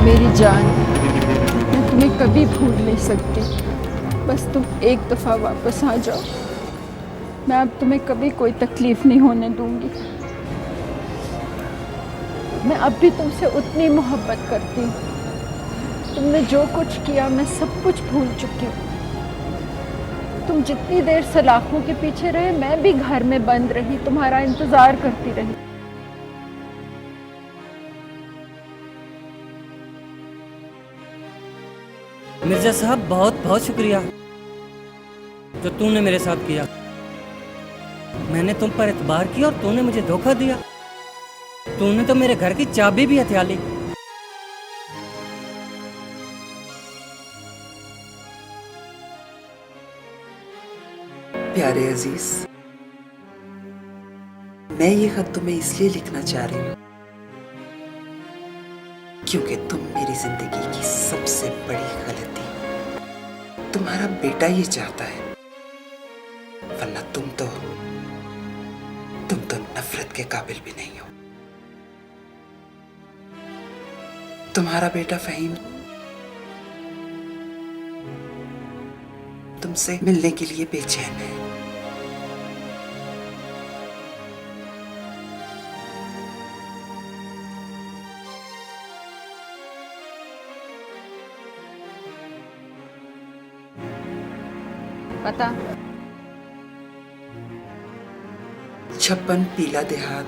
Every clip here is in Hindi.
मेरी जान, मैं तुम्हें कभी भूल नहीं सकती। बस तुम एक दफ़ा वापस आ जाओ। मैं अब तुम्हें कभी कोई तकलीफ़ नहीं होने दूंगी। मैं अब भी तुमसे उतनी मोहब्बत करती हूँ। तुमने जो कुछ किया मैं सब कुछ भूल चुकी हूँ। तुम जितनी देर सलाखों के पीछे रहे, मैं भी घर में बंद रही, तुम्हारा इंतज़ार करती रही। मिर्जा साहब, बहुत बहुत शुक्रिया जो तूने मेरे साथ किया। मैंने तुम पर एतबार किया और तूने मुझे धोखा दिया। तूने तो मेरे घर की चाबी भी हथिया ली। प्यारे अजीज, मैं ये खत तुम्हें इसलिए लिखना चाह रही हूँ क्योंकि तुम मेरी जिंदगी की सबसे बड़ी गलती, तुम्हारा बेटा ये चाहता है, वरना तुम तो नफरत के काबिल भी नहीं हो। तुम्हारा बेटा फहीम तुमसे मिलने के लिए बेचैन है। पता? 56 पीला देहात,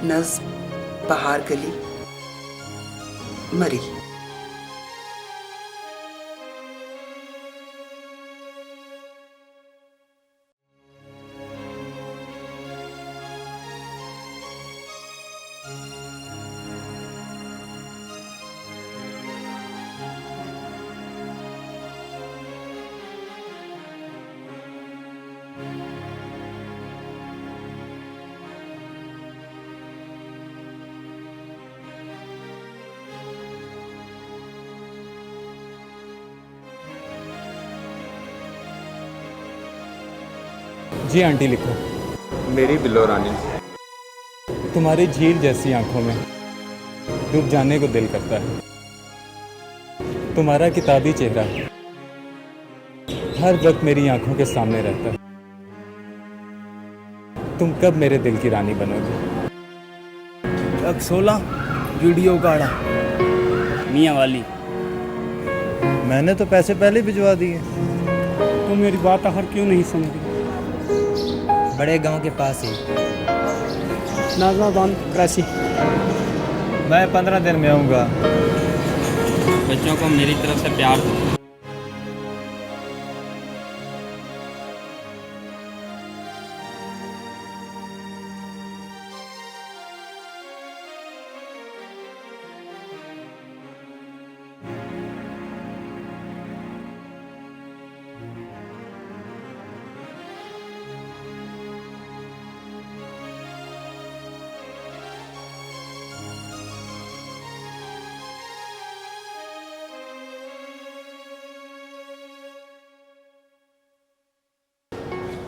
नज़्म बहार गली, मरी। जी आंटी, लिखो। मेरी बिल्लो रानी, तुम्हारी झील जैसी आंखों में डूब जाने को दिल करता है। तुम्हारा किताबी चेहरा हर वक्त मेरी आंखों के सामने रहता है। तुम कब मेरे दिल की रानी बनोगे? ट्रक 16 वीडियो गाड़ा मियाँ वाली। मैंने तो पैसे पहले भिजवा दिए। तुम मेरी बात आखिर क्यों नहीं समझी? बड़े गांव के पास ही नाजनाबान कराची। मैं 15 दिन में आऊँगा। बच्चों को मेरी तरफ से प्यार दो।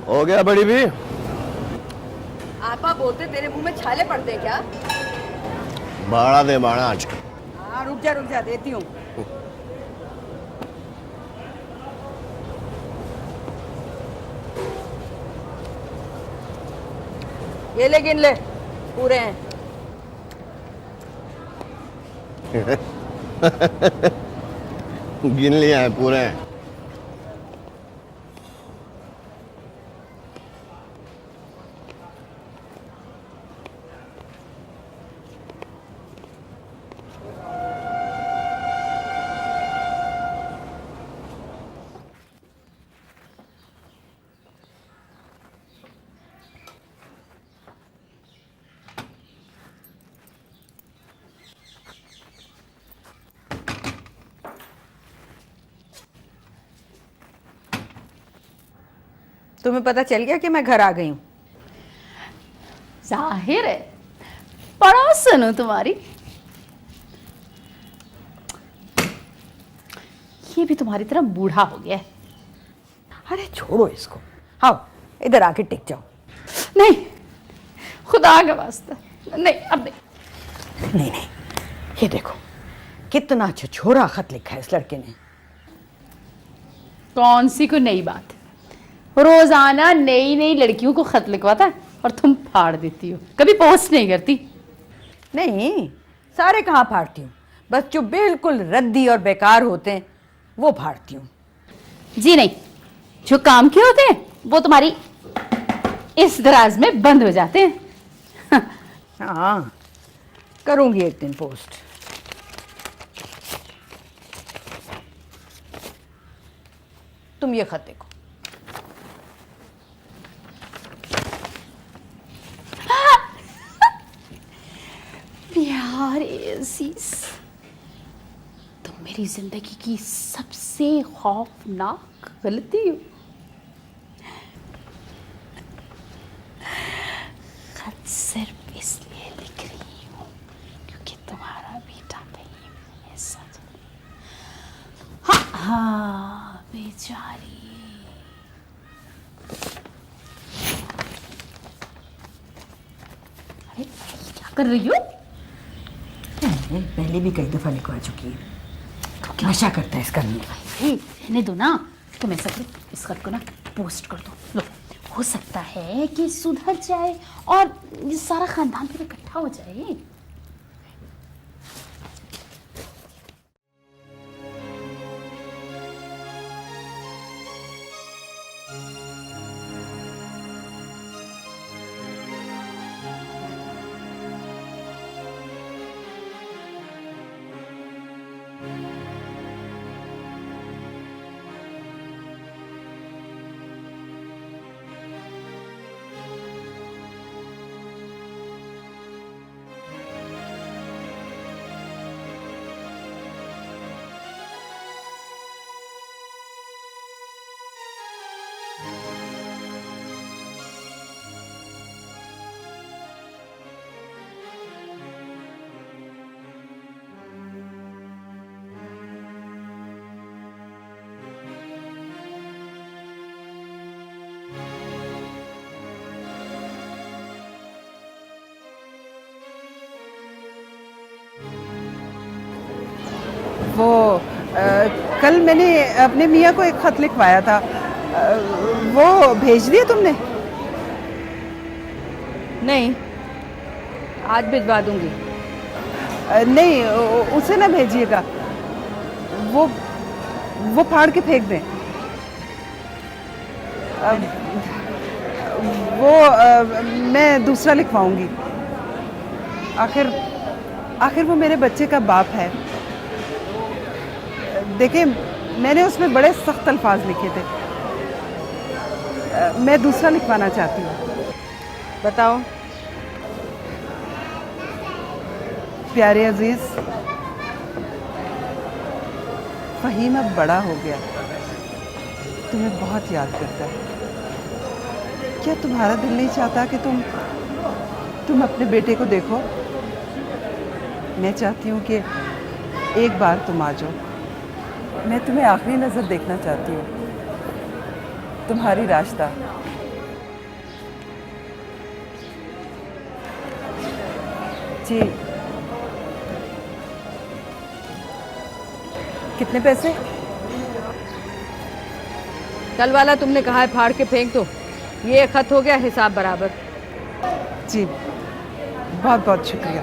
हो गया बड़ी भी? आपा बोलते तेरे मुंह में छाले पड़ते क्या? बाड़ा दे बाड़ा आज। हाँ रुक जा देती हूँ। ये ले गिन ले, पूरे हैं। गिन लिया है, पूरे हैं। तुम्हें पता चल गया कि मैं घर आ गई हूँ? जाहिर है, पड़ोसन हूँ तुम्हारी। ये भी तुम्हारी तरह बूढ़ा हो गया है। अरे छोड़ो इसको, आओ इधर आके टिक जाओ। नहीं, खुदा का वास्ता नहीं, अब नहीं। नहीं नहीं, ये देखो कितना छोरा खत लिखा है इस लड़के ने। कौन सी कोई नई बात है? रोजाना नई नई लड़कियों को खत लिखवाता है और तुम फाड़ देती हो, कभी पोस्ट नहीं करती। नहीं, सारे कहाँ फाड़ती हूँ, बस जो बिल्कुल रद्दी और बेकार होते हैं वो फाड़ती हूँ। जी नहीं, जो काम के होते हैं वो तुम्हारी इस दराज में बंद हो जाते हैं। हाँ, करूंगी एक दिन पोस्ट। तुम ये खत देखो। प्यारे अजीज, तुम मेरी जिंदगी की सबसे खौफनाक गलती हो। खत सिर्फ इसलिए लिख रही हूँ क्योंकि तुम्हारा बेटा कहीं मेरे साथ। हाँ हाँ बेचारी। अरे क्या कर रही हो? पहले भी कई दफा लिखवा चुकी है। तो नशा करता है इसका नहीं। रहने दो ना, तुम ऐसा करो, इस खत को ना पोस्ट कर दो। लो, हो सकता है कि सुधर जाए और ये सारा खानदान फिर इकट्ठा हो जाए। वो कल मैंने अपने मियाँ को एक खत लिखवाया था, वो भेज दिया तुमने? नहीं, आज भिजवा दूंगी। नहीं, उसे ना भेजिएगा, वो फाड़ के फेंक दें। मैं दूसरा लिखवाऊंगी। आखिर वो मेरे बच्चे का बाप है। देखिए, मैंने उसमें बड़े सख्त अल्फाज लिखे थे। मैं दूसरा लिखवाना चाहती हूँ। बताओ। प्यारे अजीज, फहीम अब बड़ा हो गया, तुम्हें बहुत याद करता है। क्या तुम्हारा दिल नहीं चाहता कि तुम अपने बेटे को देखो? मैं चाहती हूँ कि एक बार तुम आ जाओ। मैं तुम्हें आखिरी नज़र देखना चाहती हूँ। तुम्हारी रास्ता। जी, कितने पैसे? कल वाला तुमने कहा है फाड़ के फेंक दो, ये खत हो गया हिसाब बराबर। जी, बहुत बहुत शुक्रिया।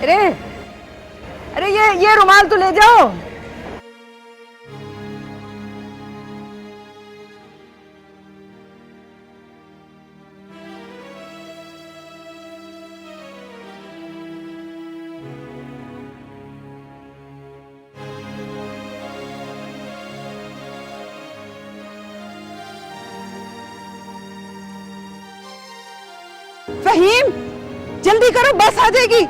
अरे अरे ये रुमाल तो ले जाओ। फहीम, जल्दी करो, बस आ जाएगी।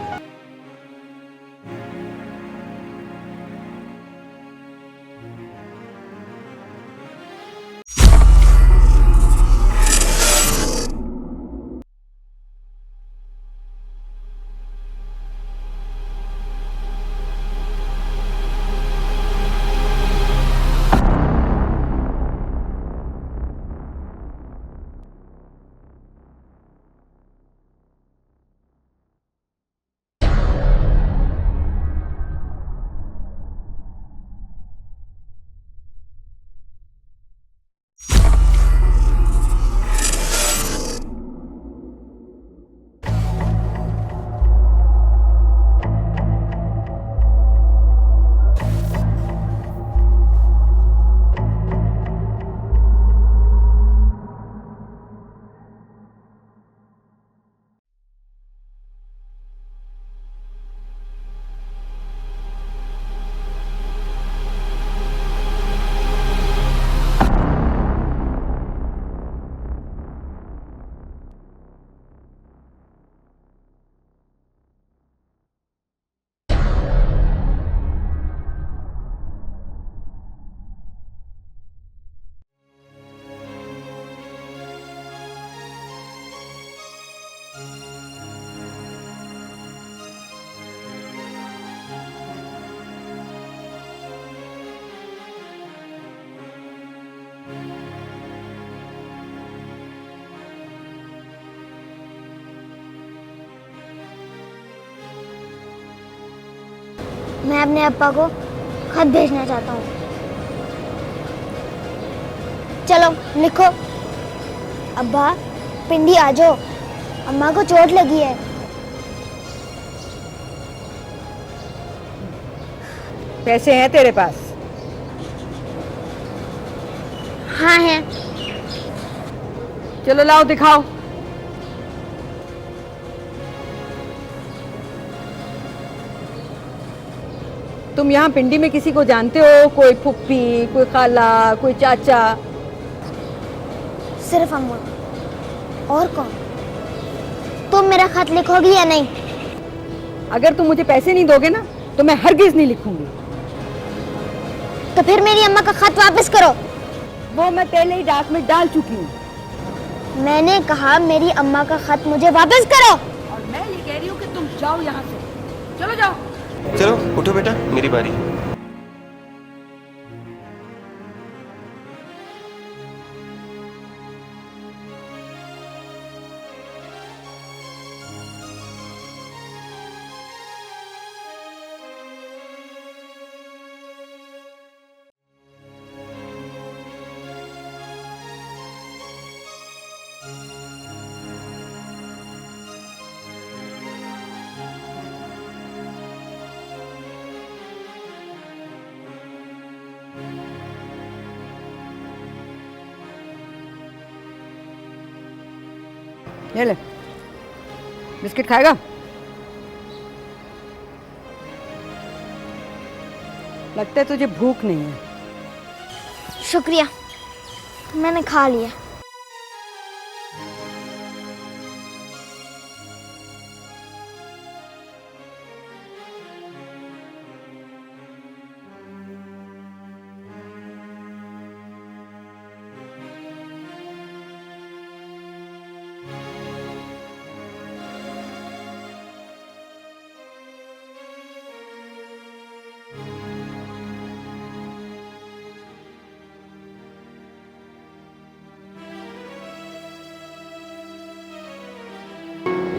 मैं अपने अप्पा को खत भेजना चाहता हूँ। चलो लिखो। अब्बा, पिंडी आ जाओ, अम्मा को चोट लगी है। पैसे हैं तेरे पास? हाँ हैं। चलो लाओ, दिखाओ। तुम यहाँ पिंडी में किसी को जानते हो? कोई फुप्पी, कोई खाला, कोई चाचा? सिर्फ अम्मा। और कौन? तुम मेरा खत लिखोगी या नहीं? अगर तुम मुझे पैसे नहीं दोगे ना तो मैं हरगिज नहीं लिखूंगी। तो फिर मेरी अम्मा का खत वापस करो। वो मैं पहले ही डाक में डाल चुकी हूँ। मैंने कहा मेरी अम्मा का खत मुझे वापस करो। और मैं ये कह रही हूँ कि तुम जाओ यहाँ से। चलो जाओ। चलो उठो बेटा, मेरी बारी। ये ले, बिस्किट खाएगा? लगता है तुझे भूख नहीं है। शुक्रिया, मैंने खा लिया।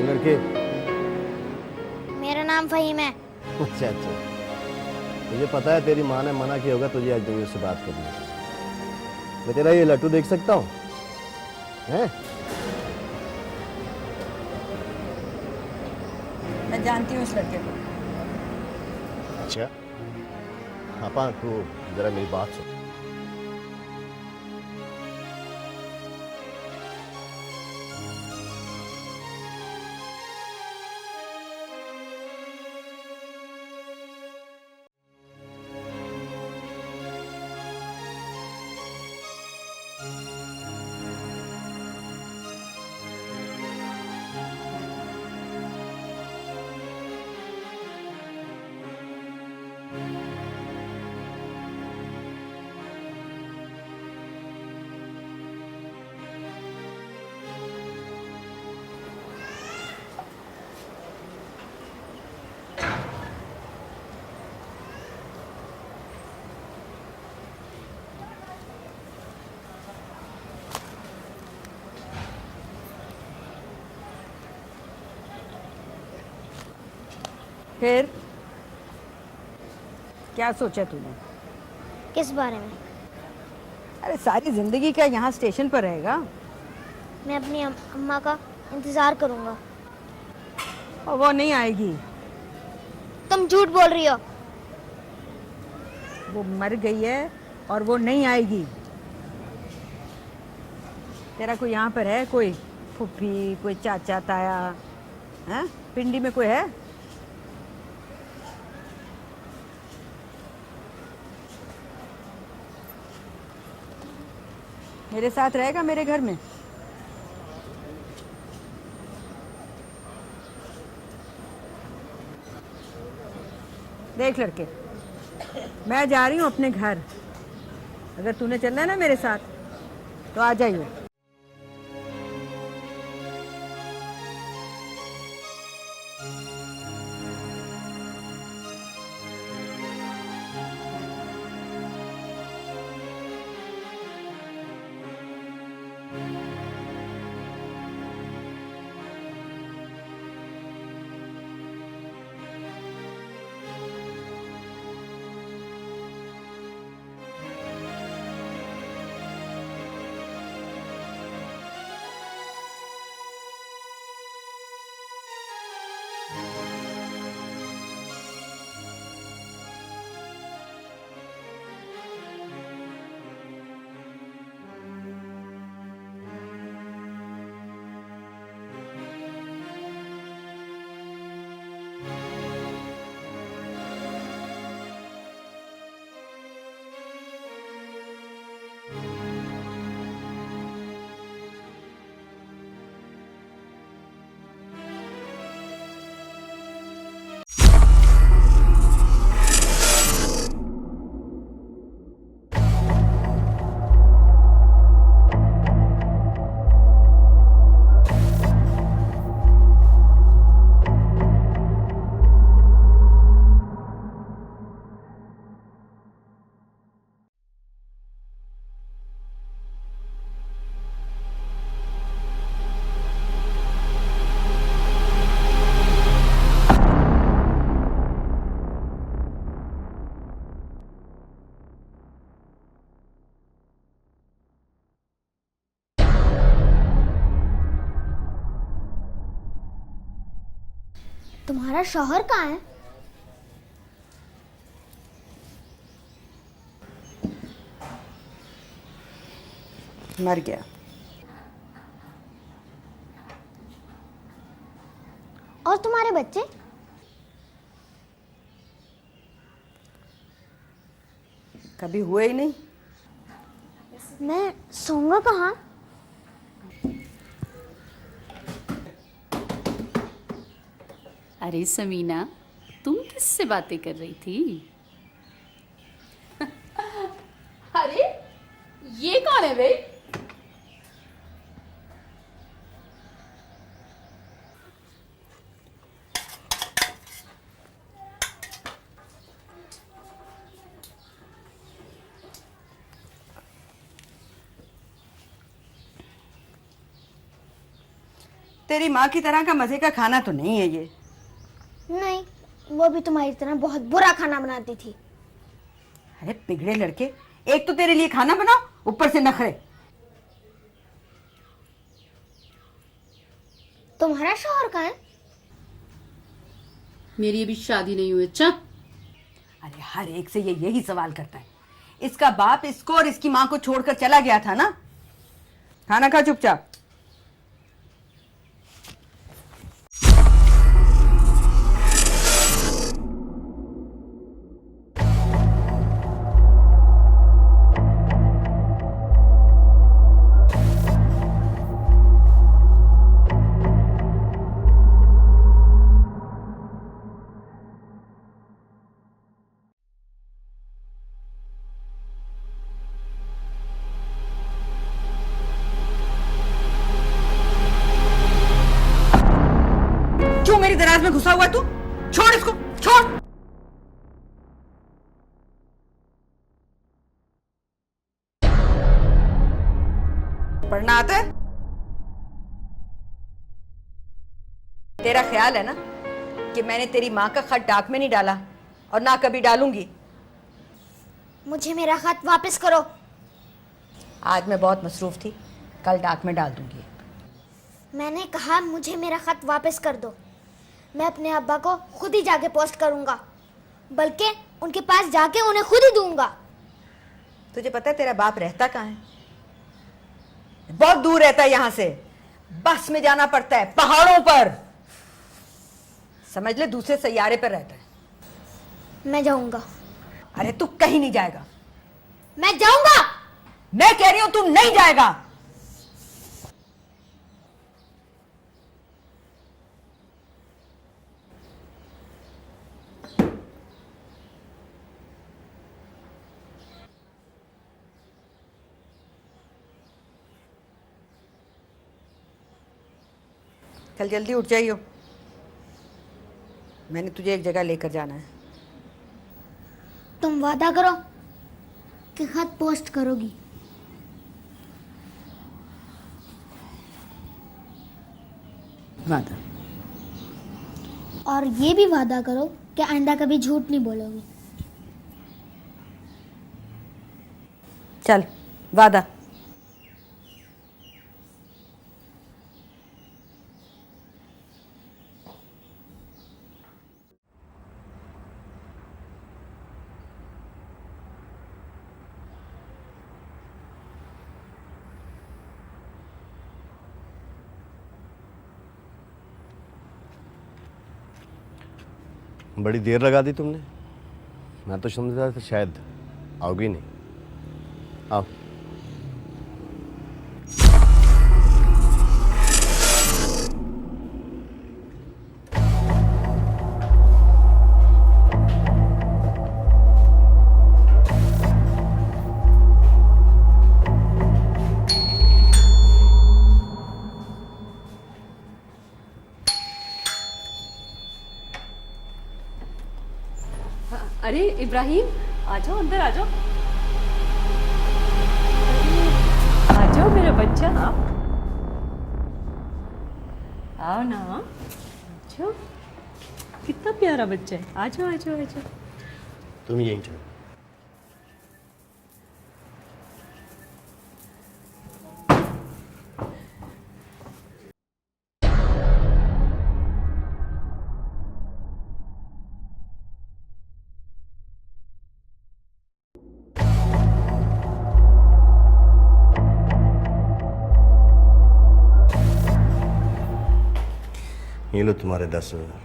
लड़के, मेरा नाम फहीम है। अच्छा अच्छा, मुझे पता है तेरी माँ ने मना किया होगा तुझे अजनबी से बात करने के। मैं तेरा ये लट्टू देख सकता हूँ? हैं? मैं जानती हूँ इस लड़के को। अच्छा, आपा तू जरा मेरी बात सुन। फिर क्या सोचा तूने? किस बारे में? अरे सारी जिंदगी का यहाँ स्टेशन पर रहेगा? मैं अपनी अम्मा का इंतजार करूंगा। और वो नहीं आएगी। तुम झूठ बोल रही हो। वो मर गई है और वो नहीं आएगी। तेरा कोई यहाँ पर है? कोई फूफी, कोई चाचा ताया हैं? पिंडी में कोई है? मेरे साथ रहेगा मेरे घर में? देख लड़के, मैं जा रही हूँ अपने घर। अगर तूने चलना है ना मेरे साथ तो आ जाइए। तुम्हारा शौहर कहाँ है? मर गया। और तुम्हारे बच्चे? कभी हुए ही नहीं। मैं सोऊंगा कहाँ? अरे समीना, तुम किससे बातें कर रही थी? अरे ये कौन है भाई? तेरी माँ की तरह का मजे का खाना तो नहीं है ये। नहीं, वो भी तुम्हारी तरह बहुत बुरा खाना बनाती थी। अरे बिगड़े लड़के, एक तो तेरे लिए खाना बनाओ, ऊपर से नखरे। तुम्हारा शौहर कहाँ है? मेरी अभी शादी नहीं हुई। अच्छा, अरे हर एक से ये यही सवाल करता है। इसका बाप इसको और इसकी माँ को छोड़कर चला गया था ना। खाना खा चुपचाप। मेरी दराज में घुसा हुआ तू? छोड़ इसको, छोड़। पढ़ना आता है? तेरा ख्याल है ना कि मैंने तेरी माँ का खत डाक में नहीं डाला और ना कभी डालूंगी। मुझे मेरा खत वापस करो। आज मैं बहुत मसरूफ थी, कल डाक में डाल दूंगी। मैंने कहा मुझे मेरा खत वापस कर दो। मैं अपने अब्बा को खुद ही जाके पोस्ट करूंगा, बल्कि उनके पास जाके उन्हें खुद ही दूंगा। तुझे पता है तेरा बाप रहता कहाँ है? बहुत दूर रहता है यहाँ से, बस में जाना पड़ता है, पहाड़ों पर। समझ ले दूसरे सैयारे पर रहता है। मैं जाऊंगा। अरे तू कहीं नहीं जाएगा। मैं जाऊंगा। मैं कह रही हूं तू नहीं जाएगा। कल जल्दी उठ जाइयो, मैंने तुझे एक जगह लेकर जाना है। तुम वादा करो कि खत पोस्ट करोगी। वादा। और ये भी वादा करो कि आइंदा कभी झूठ नहीं बोलोगी। चल, वादा। बड़ी देर लगा दी तुमने। मैं तो समझ रहा था शायद आओगी नहीं। आओ। अरे इब्राहिम, आ जाओ, अंदर आ जाओ। आ जाओ मेरा बच्चा, आओ ना। अच्छा, कितना प्यारा बच्चा है। आ जाओ आ जाओ आ जाओ। तुम यहीं चलो। ये लो तुम्हारे 10,000।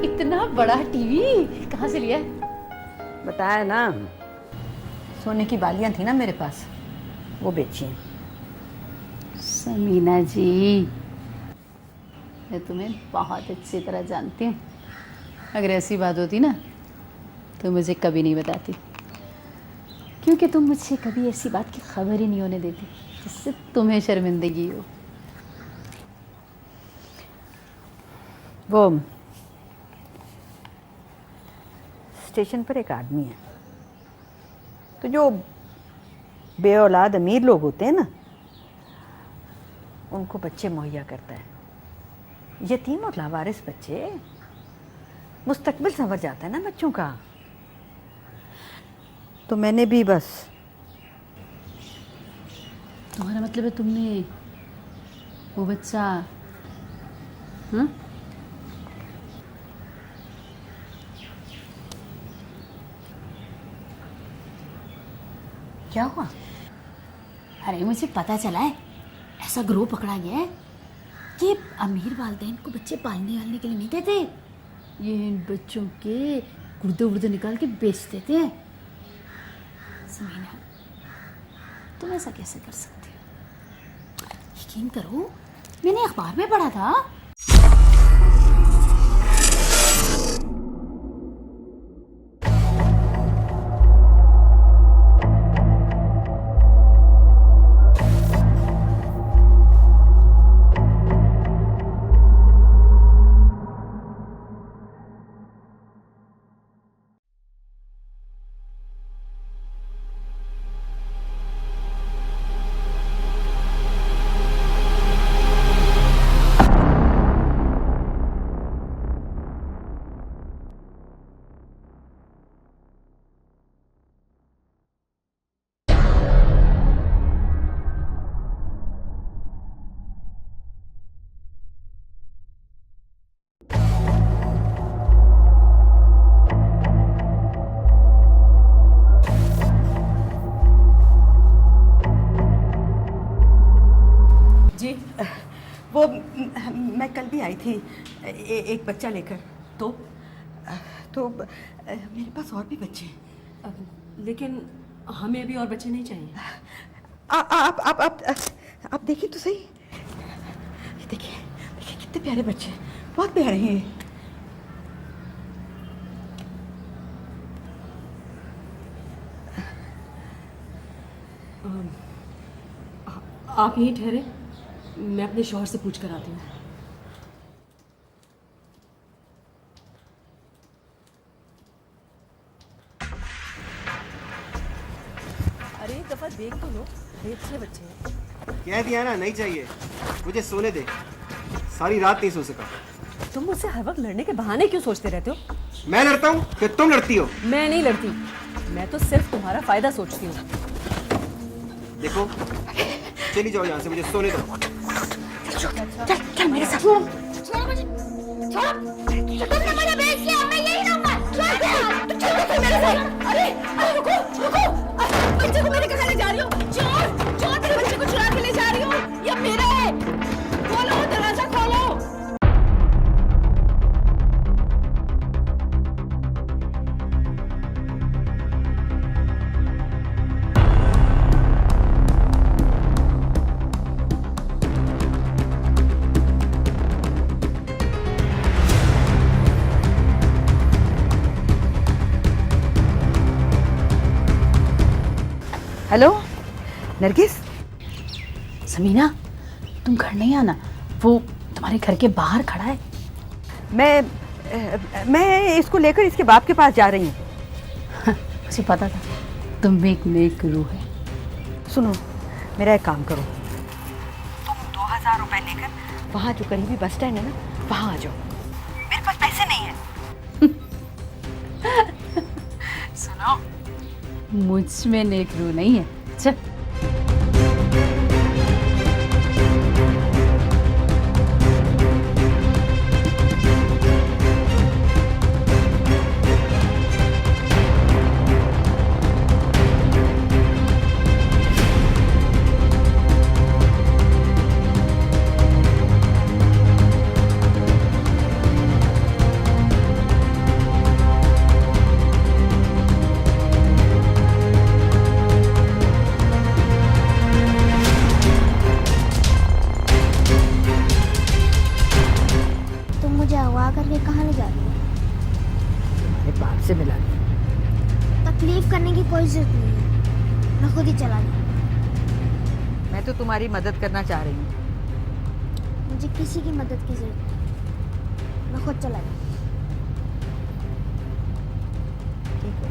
इतना बड़ा टीवी कहाँ से लिया है? बताया ना, सोने की बालियां थी ना मेरे पास, वो बेची हैं। समीना जी, मैं तुम्हें बहुत अच्छी तरह जानती हूँ। अगर ऐसी बात होती ना तो मुझे कभी नहीं बताती, क्योंकि तुम मुझसे कभी ऐसी बात की खबर ही नहीं होने देती जिससे तुम्हें शर्मिंदगी हो। वो स्टेशन पर एक आदमी है, तो जो बेऔलाद अमीर लोग होते हैं ना, उनको बच्चे मुहैया करता है। यतीम और लावारिस बच्चे, मुस्तकबिल संवर जाता है ना बच्चों का। तो मैंने भी बस। तुम्हारा मतलब है तुमने वो बच्चा, हाँ? क्या हुआ? अरे मुझे पता चला है, ऐसा ग्रोह पकड़ा गया है कि अमीर वालिदैन को बच्चे पालने वालने के लिए नहीं देते, ये इन बच्चों के गुर्दे उर्दे निकाल के बेच देते हैं। समीना, तुम ऐसा कैसे कर सकते हो? यकीन करो, मैंने अखबार में पढ़ा था। आई थी एक बच्चा लेकर। तो मेरे पास और भी बच्चे हैं। लेकिन हमें अभी और बच्चे नहीं चाहिए। आप देखिए तो सही, देखिए देखिए कितने प्यारे बच्चे हैं, बहुत प्यारे हैं। आप यहीं ठहरे, मैं अपने शौहर से पूछ कर आती हूँ। अरे एक दफा देख तो लो, अच्छे बच्चे हैं। कह दिया ना नहीं चाहिए, मुझे सोने दे। सारी रात नहीं सो सका। तुम मुझसे हर वक्त लड़ने के बहाने क्यों सोचते रहते हो? मैं लड़ता हूँ कि तुम लड़ती हो? मैं नहीं लड़ती, मैं तो सिर्फ तुम्हारा फायदा सोचती हूँ। देखो चली जाओ यहाँ से, मुझे सोने दो। चल मेरे साथ। छोड़ो मुझे, छोड़ो। तुमने मुझे भेज दिया, मैं यही रहूंगा। छोड़ दे, चल मेरे साथ। अरे रुको रुको, बच्चे को मेरे घर ले जा रही हो। चोर चोर, तेरे बच्चे को चुरा के ले जा रही हो। ये मेरा है, खोलो दरवाजा खोलो। हेलो नरगिस। समीना, तुम घर नहीं आना, वो तुम्हारे घर के बाहर खड़ा है। मैं इसको लेकर इसके बाप के पास जा रही हूँ। मुझे पता था तुम में एक नेक रूह है। सुनो, मेरा एक काम करो, तुम 2000 रुपए लेकर वहाँ जो करीबी बस स्टैंड है ना, वहाँ आ जाओ। मेरे पास पैसे नहीं है। सुनो, मुझ में नेक रूह नहीं है। चल। करके कहाँ ले जा रही हो? तुम्हारे बाप से मिला दिया। तकलीफ करने की कोई जरूरत नहीं है, मैं खुद ही चला गया। मैं तो तुम्हारी मदद करना चाह रही हूँ। मुझे किसी की मदद की जरूरत नहीं, मैं खुद चला गया। ठीक है,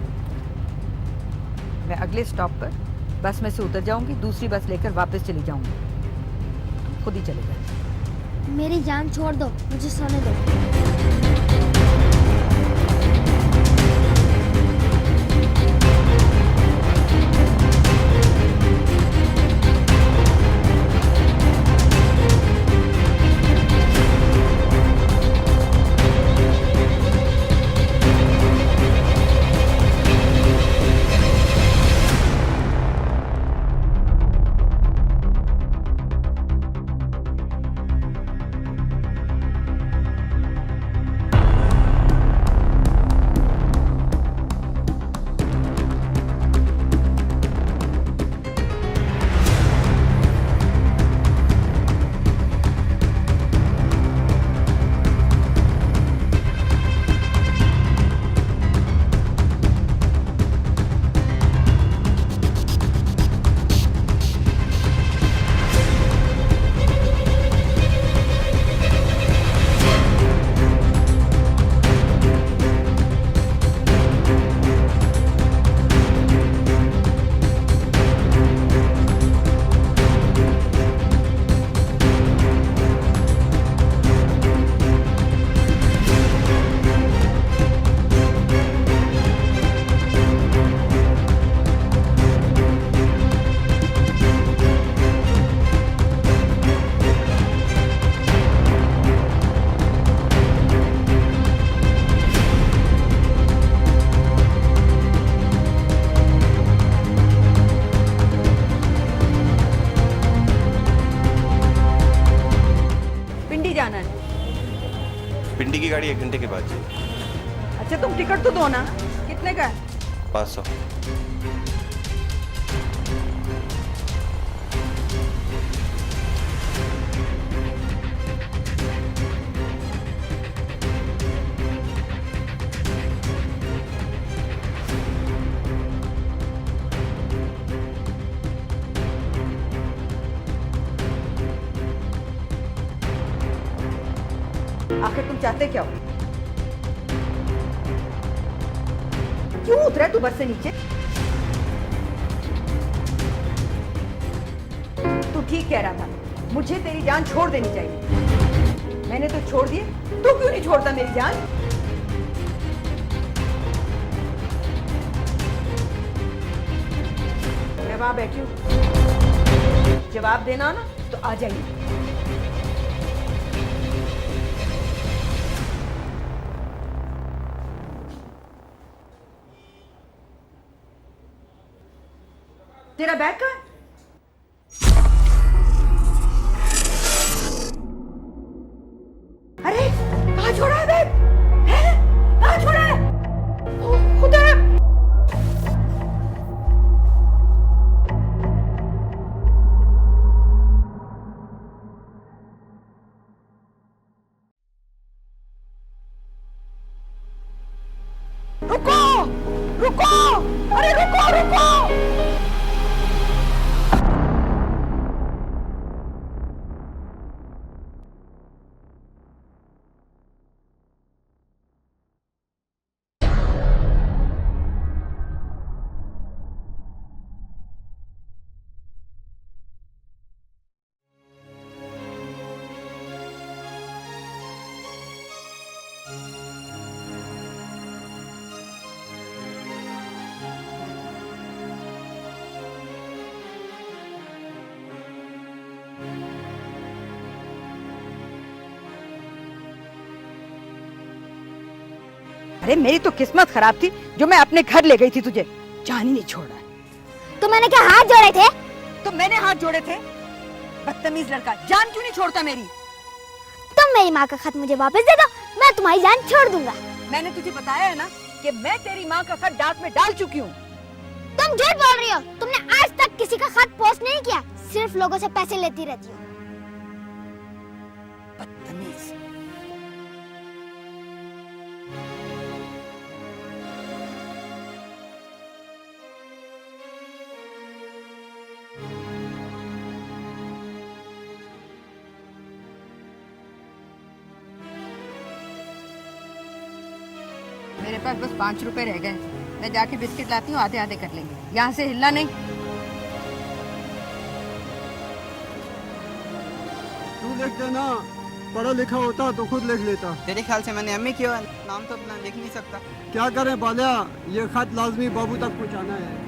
मैं अगले स्टॉप पर बस में से उतर जाऊंगी, दूसरी बस लेकर वापस चली जाऊंगी। खुद ही चले जाए। मेरी जान छोड़ दो, मुझे सोने दो। पिंडी की गाड़ी 1 घंटे के बाद चाहिए। अच्छा तुम टिकट तो दो ना, कितने का है? 500। आखिर तुम चाहते क्या हो? क्यों उतरा तू बस से नीचे? तू ठीक कह रहा था, मुझे तेरी जान छोड़ देनी चाहिए। मैंने तो छोड़ दी, तू क्यों नहीं छोड़ता मेरी जान? मैं वहां बैठी हूं, जवाब देना ना तो आ जाइए। तेरा बैग कहाँ है? अरे कहाँ छोड़ा है बैग? हैं? कहाँ छोड़ा है? ओ खुदा! रुको! रुको! अरे रुको रुको! अरे मेरी तो किस्मत खराब थी जो मैं अपने घर ले गई थी तुझे, जान ही नहीं छोड़ा। तो मैंने क्या हाथ जोड़े थे? तो मैंने हाथ जोड़े थे? बदतमीज लड़का, जान क्यों नहीं छोड़ता मेरी? तुम मेरी माँ का खत मुझे वापस दे दो, मैं तुम्हारी जान छोड़ दूंगा। मैंने तुझे बताया है ना कि मैं तेरी माँ का खत डाक में डाल चुकी हूँ। तुम झूठ बोल रही हो, तुमने आज तक किसी का खत पोस्ट नहीं किया, सिर्फ लोगों से पैसे लेती रहती हो। बदतमीज। मेरे पास बस 5 रुपए रह गए, मैं जाके बिस्किट लाती हूँ, आधे आधे कर लेंगे। यहाँ से हिलना नहीं। तू लिख देना, पढ़ा लिखा होता तो खुद लिख लेता। तेरे ख्याल से मैंने एमए किया, नाम तो अपना लिख नहीं सकता। क्या करें बाल्या, ये खत लाजमी बाबू तक पहुँचाना है।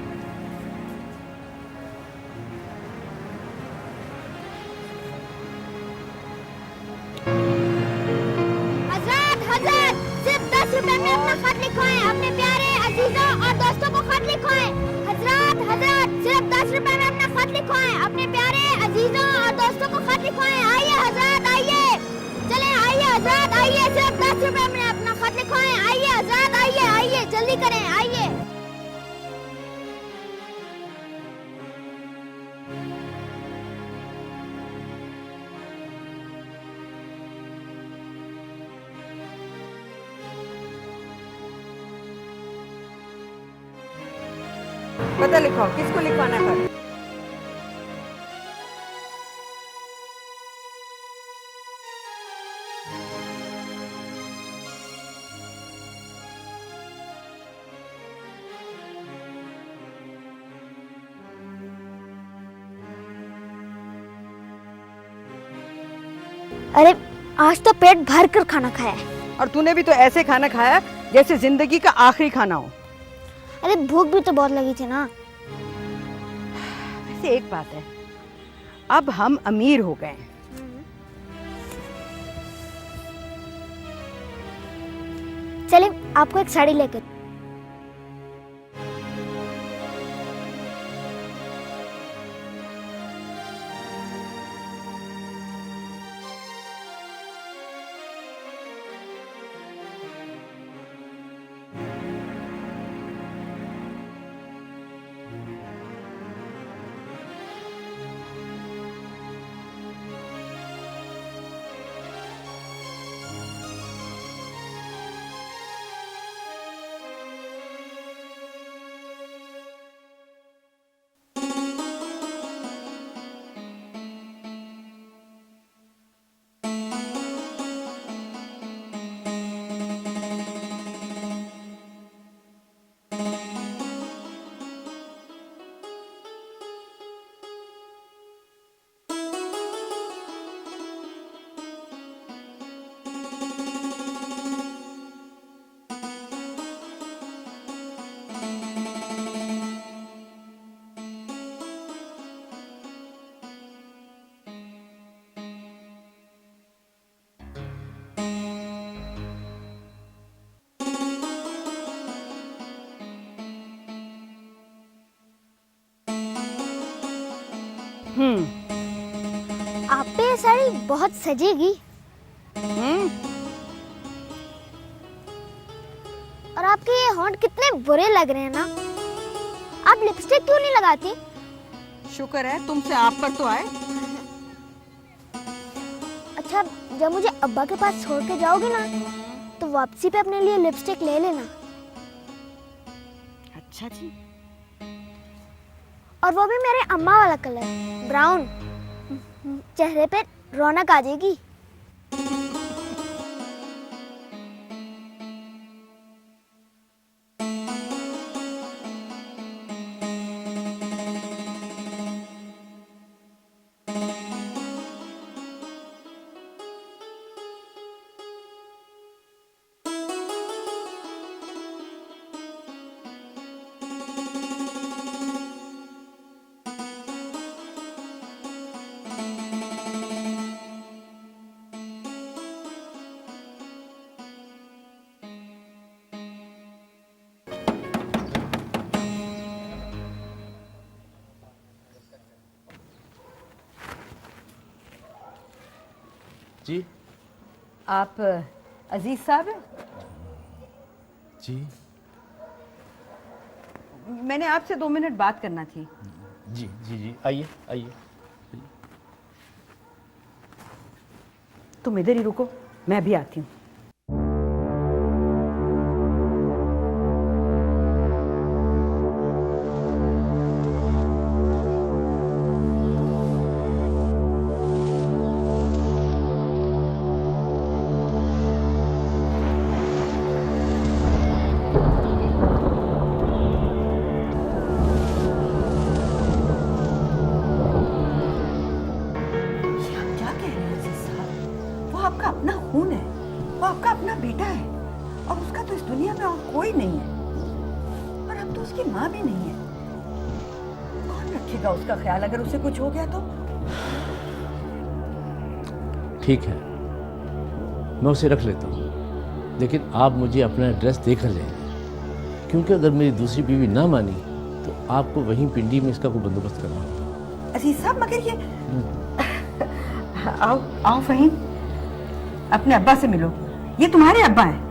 सिर्फ 10 रुपए में अपना खत लिखवाएं, अपने प्यारे अजीजों और दोस्तों को खत लिखवाएं। हजरत सिर्फ 10 रुपए में अपना खत लिखवाएं, अपने प्यारे अजीजों और दोस्तों को खत लिखवाएं। आइए हजरत आइए, चले आइए हजरत आइए, सिर्फ 10 रुपए में अपना खत लिखवाएं। आइए हजरत आइए आइए, जल्दी करें आइए। पता लिखाओ, किसको लिखवाना है? अरे आज तो पेट भर कर खाना खाया है। और तूने भी तो ऐसे खाना खाया जैसे जिंदगी का आखिरी खाना हो। अरे भूख भी तो बहुत लगी थी ना। वैसे एक बात है, अब हम अमीर हो गए हैं। चलिए आपको एक साड़ी लेकर। बहुत सजेगी। और आपके ये होंठ कितने बुरे लग रहे हैं ना। आप लिपस्टिक क्यों नहीं लगाती? शुक्र है तुमसे आप पर तो आए। अच्छा, जब मुझे अब्बा के पास छोड़ के जाओगे ना तो वापसी पे अपने लिए लिपस्टिक ले लेना। अच्छा जी। और वो भी मेरे अम्मा वाला कलर, ब्राउन। चेहरे पे रौनक आ जाएगी। जी आप अजीज साहब हैं? जी मैंने आपसे 2 मिनट बात करना थी। जी जी जी, आइए आइए। तुम इधर ही रुको, मैं भी आती हूँ। आपका अपना खून है, वो आपका अपना बेटा है और उसका तो इस दुनिया में और कोई नहीं है। और अब तो उसकी माँ भी नहीं है। कौन रखेगा उसका ख्याल अगर उसे कुछ हो गया तो? ठीक है, मैं उसे रख लेता हूँ, लेकिन आप मुझे अपना एड्रेस देकर जाएंगे, क्योंकि अगर मेरी दूसरी बीवी ना मानी तो आपको वहीं पिंडी में इसका कोई बंदोबस्त करना होगा। अजीज साहब, मगर ये आओ आओ फहीम, अपने अब्बा से मिलो। ये तुम्हारे अब्बा हैं।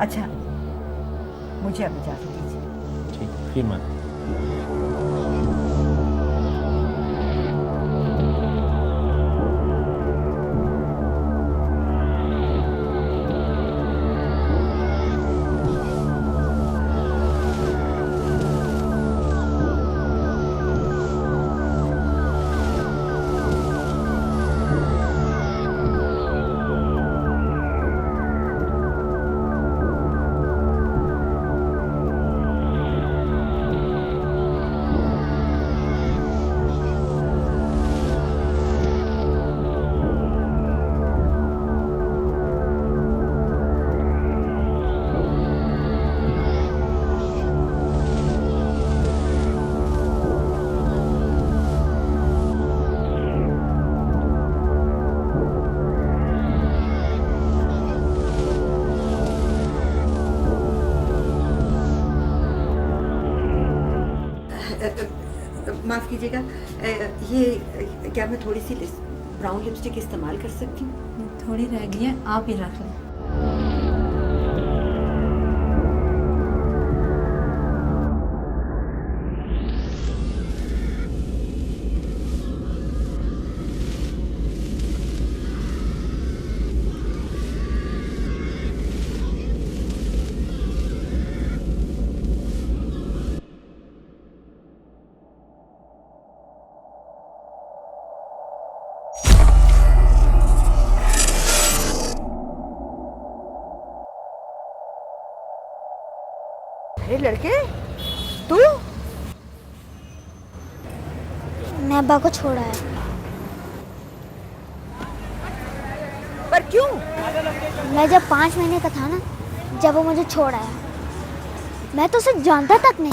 अच्छा, मुझे अब इजाजत दीजिए। ठीक, फिर मान। माफ़ कीजिएगा, ये क्या मैं थोड़ी सी ब्राउन लिपस्टिक इस्तेमाल कर सकती हूँ? थोड़ी रह गई है, आप ही रख लें। अरे लड़के, तू? मैं अब्बा को छोड़ा है। पर क्यों? मैं जब 5 महीने का था ना, जब वो मुझे छोड़ आया, मैं तो उसे जानता तक नहीं।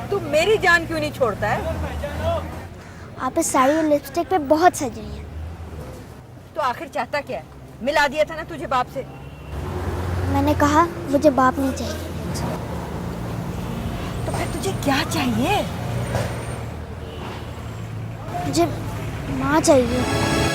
तू मेरी जान क्यों नहीं छोड़ता है? आप इस साड़ी और लिपस्टिक पे बहुत सज रही हैं। तो आखिर चाहता क्या है? मिला दिया था ना तुझे बाप से। मैंने कहा मुझे बाप नहीं चाहिए। तो फिर तुझे क्या चाहिए? मुझे माँ चाहिए।